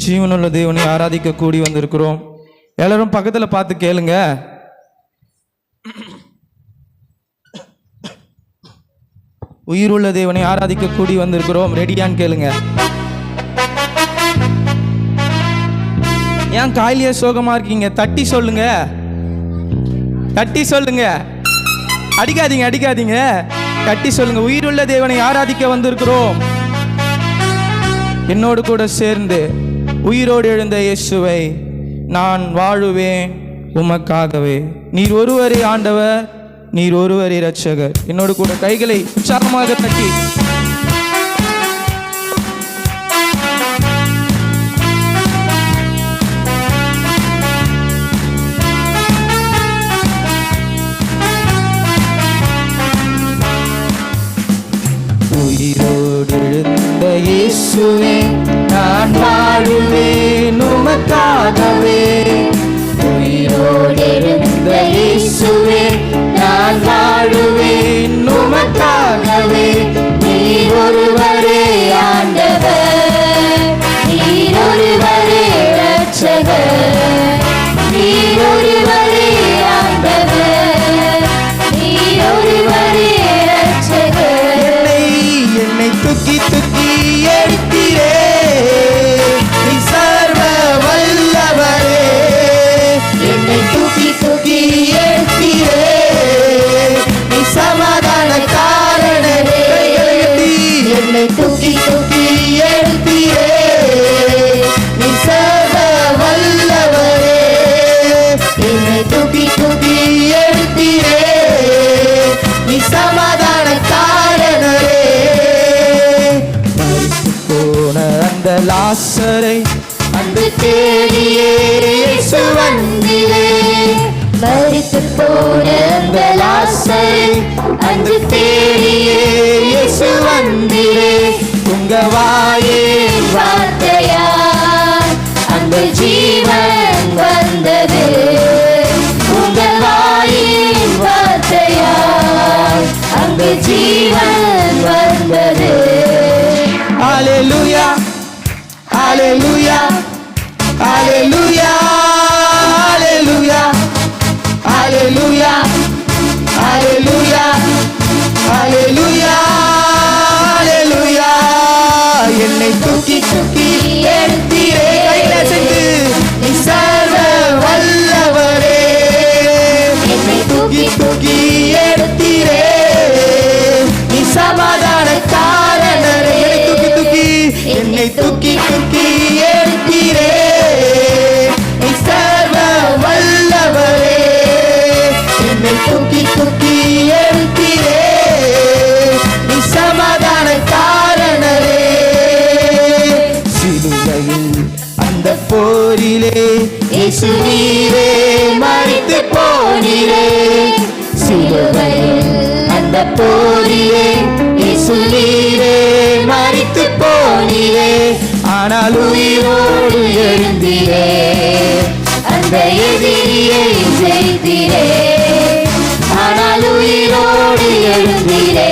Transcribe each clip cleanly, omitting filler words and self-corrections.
ஜீவனுள்ள தேவனை ஆராதிக்க கூடி வந்திருக்கிறோம். எல்லாரும் பக்கத்தில் பார்த்து கேளுங்க. உயிருள்ள தேவனை ஆராதிக்க கூடி வந்திருக்கிறோம். ரெடியான்னு கேளுங்க. ஏன் காலையே சோகமா இருக்கீங்க? தட்டி சொல்லுங்க, தட்டி சொல்லுங்க. அடிக்காதீங்க அடிக்காதீங்க, தட்டி சொல்லுங்க. உயிருள்ள தேவனை ஆராதிக்க வந்திருக்கிறோம். என்னோடு கூட சேர்ந்து உயிரோடு எழுந்த இயேசுவை நான் வாழுவேன் உமக்காகவே. நீர் ஒருவரே ஆண்டவர், நீர் ஒருவரே இரட்சகர். என்னோடு கூட கைகளை உற்சாகமாக தட்டி உயிரோடு எழுந்த இயேசுவே நான் வாழுவேன் உமக்காகவே. உயிரோடு எழுந்த இயேசுவே நான் வாழுவேன் உமக்காகவே. நீர் ஒருவரே ஆண்டவர், நீர் ஒருவரே இரட்சகர். நீர் ஒருவரே ஆண்டவர், நீர் ஒருவரே இரட்சகர். என்னை தூக்கி தூக்கி எடுத்தீரே, நீ சர்வ வல்லவரே. என்னை தூக்கி தூக்கி எடுத்தீரே, நீ சமாதான காரணரே. என்னை தூக்கி தூக்கி எடுத்தீரே, நீ சர்வ வல்லவரே. என்னை தூக்கி தூக்கி எடுத்தீரே, நீ சமாதான காரணரே. போன அந்த லாசரை அன்று தேடியே இயேசு வந்தீரே. மரித்து போன அந்த லாசரை அன்று தேடியே இயேசு வந்தீரே. உங்க வாயின் வார்த்தையால் அந்த ஜீவன் வந்தது. உங்க வாயின் வார்த்தையால் அந்த ஜீவன் வந்தது. Hallelujah, hallelujah, hallelujah, hallelujah, hallelujah, hallelujah, hallelujah, hallelujah. என்னை தூக்கி தூக்கி எடுத்தீரே, கையில சென்று நீ சர்வ வல்லவரே. என்னை தூக்கி தூக்கி எடுத்தீரே, நீ சமாதான காரணரே. என்னை தூக்கி தூக்கி எடுத்தீரே, நீ சர்வ வல்லவரே. என்னை தூக்கி தூக்கி எடுத்தீரே, நீ சமாதான காரணரே. சிலுவையில் அந்த போரிலே இயேசு நீரே மரித்து போனீரே. சிலுவையில் அந்த போரிலே இயேசு நீரே மரித்து போனீரே. ஆனால் உயிரோடு எழுந்தீரே, அந்த எதிரியை ஜெயித்தீரே. ஆனால் உயிரோடு எழுந்தீரே,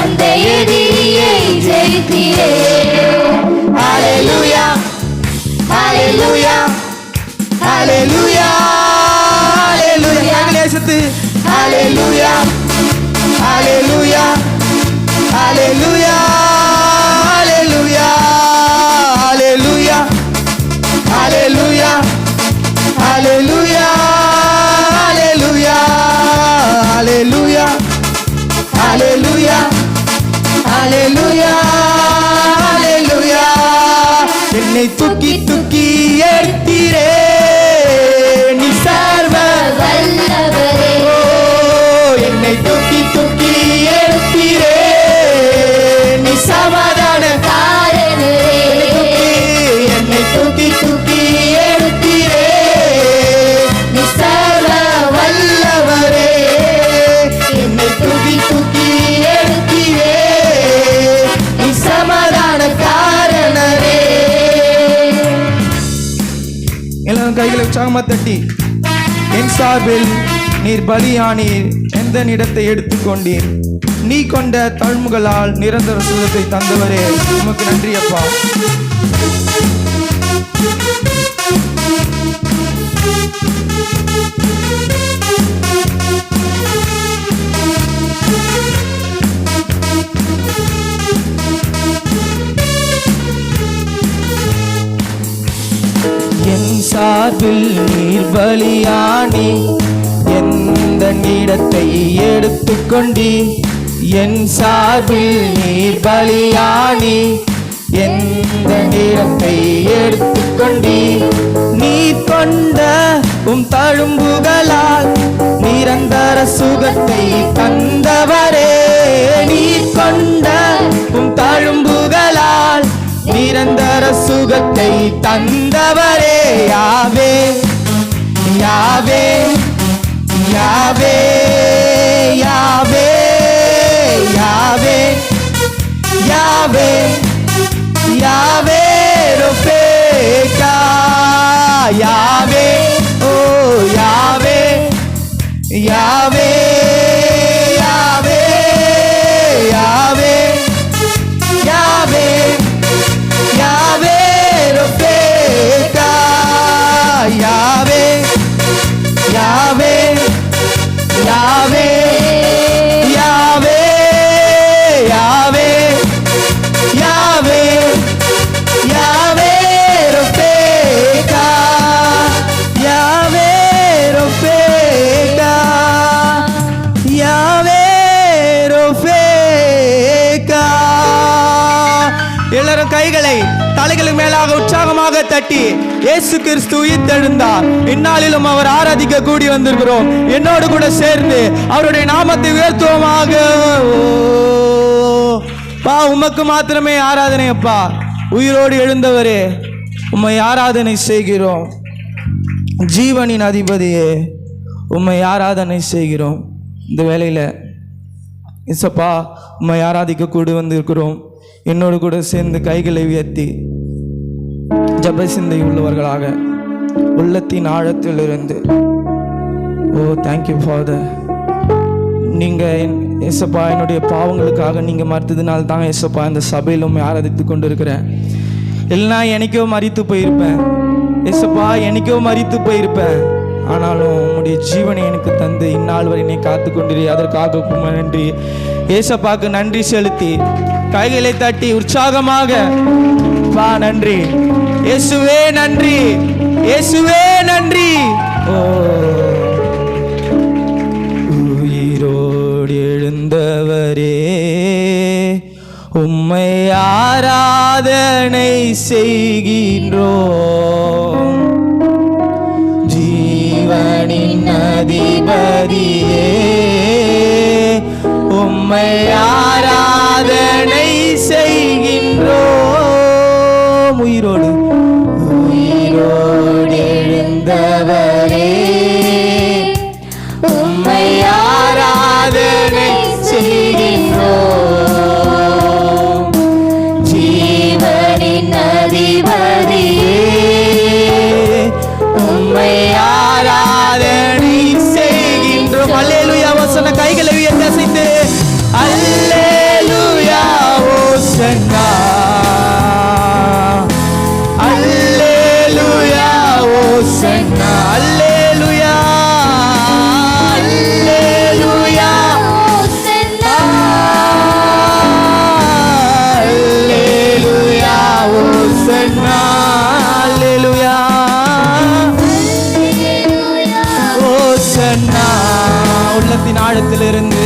அந்த எதிரியை ஜெயித்தீரே. ஹல்லேலூயா, ஹல்லேலூயா, ஹல்லேலூயா, ஹல்லேலூயா. அங்கலேசத்து ஹல்லேலூயா, ஹல்லேலூயா, ஹல்லேலூயா, ஹல்லேலூயா, ஹல்லேலூயா, ஹல்லேலூயா, ஹல்லேலூயா, ஹல்லேலூயா, ஹல்லேலூயா, ஹல்லேலூயா, ஹல்லேலூயா, ஹல்லேலூயா. என்னை தூக்கி தூக்கி எடுத்தீரே, நீ சர்வ வல்லவரே. என்னை தூக்கி தூக்கி எடுத்தீரே, நீ சமாதான காரணரே. என்னை தூக்கி தூக்கி எடுத்தீரே, நீ சர்வ வல்லவரே. என்னை தூக்கி தூக்கி எடுத்தீரே, நீ சமாதான காரணரே. எல்லாரும் கைகளை உற்சாகமா தட்டி, என் சார்பில் நீர் பலியானீர், எந்த இடத்தை எடுத்துக்கொண்டீர். நீ கொண்ட தழும்புகளால் நிரந்தர சுகத்தை தந்தவரே, உமக்கு நன்றி அப்பா. சார்பில் நீர் பலியானி எந்த இடத்தை எடுத்துக்கொண்டி என் சார்பில் நீர் பலியானி எந்த இடத்தை எடுத்துக்கொண்டி நீ கொண்ட தழும்புகளால் நிரந்தர சுகத்தை தந்தவரே நீ கொண்ட தழும்புகளால் நிரந்தர சுகத்தை தந்தவரே யாவே யாவே யாவே யாவே யாவே யாவே யாவே ரொபேகா யாவே ஓ யாவே யாவே யாவே யாவே யாவே யாவே ரொபேகா யாவே யாவே யாவே யாவே யாவே யாவே யாவே ரொபேகா யாவே ரொபேகா யாவே ரொபேகா. எல்லாரும் கைகளை தலைகளுக்கு மேலாக உற்சாகமாக தட்டி இயேசு கிறிஸ்து உயிர்த்தெழுந்தார். இந்நாளிலும் அவர் ஆராதிக்க கூடி வந்திருக்கிறோம். என்னோடு கூட சேர்ந்து அவருடைய நாமத்தை உயர்த்துவோமாக. பா உமக்கு மாத்திரமே ஆராதனை அப்பா. உயிரோடு எழுந்தவரே உம்மை ஆராதனை செய்கிறோம். ஜீவனின் அதிபதியே உம்மை ஆராதனை செய்கிறோம். இந்த வேளையில் இசப்பா உம்மை ஆராதிக்க கூடி வந்திருக்கிறோம். என்னோடு கூட சேர்ந்து கைகளை உயர்த்தி ஜப சிந்தை உள்ளவர்களாக உள்ளத்தின் ஆழத்திலிருந்து ஓ தேங்க்யூ ஃபாதர். நீங்கள் ஏசப்பா என்னுடைய பாவங்களுக்காக நீங்கள் மறுத்ததுனால தாங்க ஏசப்பா இந்த சபையில் உண்மை ஆராதித்து கொண்டு இருக்கிறேன். இல்லைனா எனக்கோ மறித்து போயிருப்பேன் ஏசப்பா, எனக்கோ மறித்து போயிருப்பேன். ஆனாலும் உங்களுடைய ஜீவனை எனக்கு தந்து இந்நாள் வரை என்னை காத்து கொண்டிரு. அதற்காக நன்றி ஏசப்பாக்கு நன்றி செலுத்தி கைகளை தட்டி உற்சாகமாக வா நன்றி இயேசுவே நன்றி இயேசுவே நன்றி. ஓ உயிரோடு எழுந்தவரே உம்மை ஆராதனை செய்கின்றோம். ஜீவனின் அதிபதியே உம்மை ஆராதனை செய்கின்றோம். உயிரோடு உயிரோடு எழுந்தவரே உம்மை ஆராதனை செய்கின்றோம். ஜீவனின் அதிபதியே உம்மை ஆராதனை செய்கின்றோம். அல்லேலூயா வசன கைகளை உயர்த்தி அசைத்து அல்லேலூயா ஓசன்னா அல்லேலூயா ஓசன்னா அல்லேலூயா அல்லேலூயா ஓசன்னா அல்லேலூயா ஓசன்னா அல்லேலூயா ஓசன்னா. உள்ளத்தின் ஆழத்திலிருந்து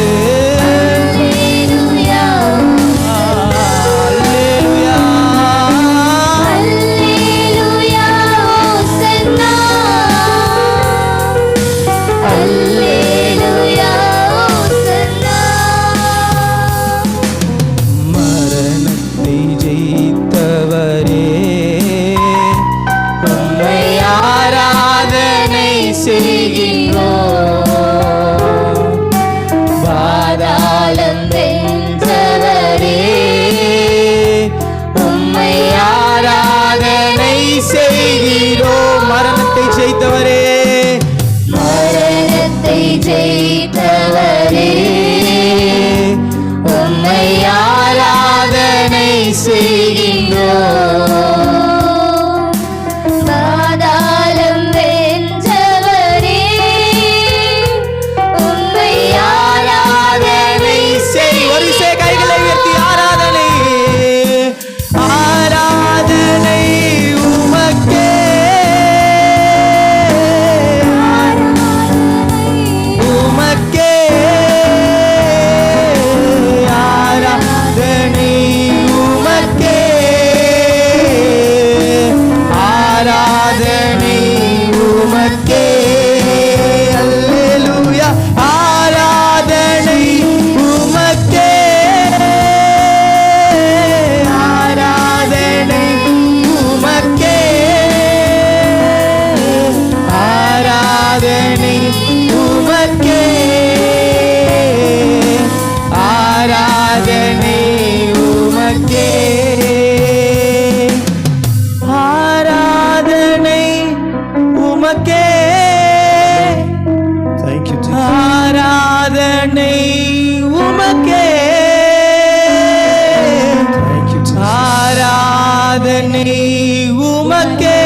உமக்கே,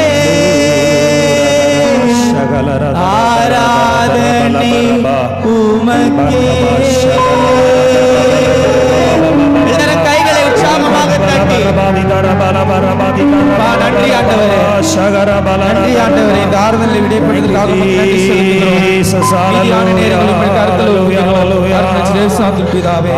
ஆராதனை உமக்கே. எல்லாரும் கைகளை உற்சாகமாக தட்டி நன்றி ஆண்டவரே, நன்றி ஆண்டவரே. இந்த ஆறுதலை விடைபெறுவதற்காக உமக்கு நன்றி செலுத்துகிறோம். மீதியான நேரங்களில் உம்முடைய கரத்தில் ஒப்புவிக்கிறோம். அருள் பிதாவே.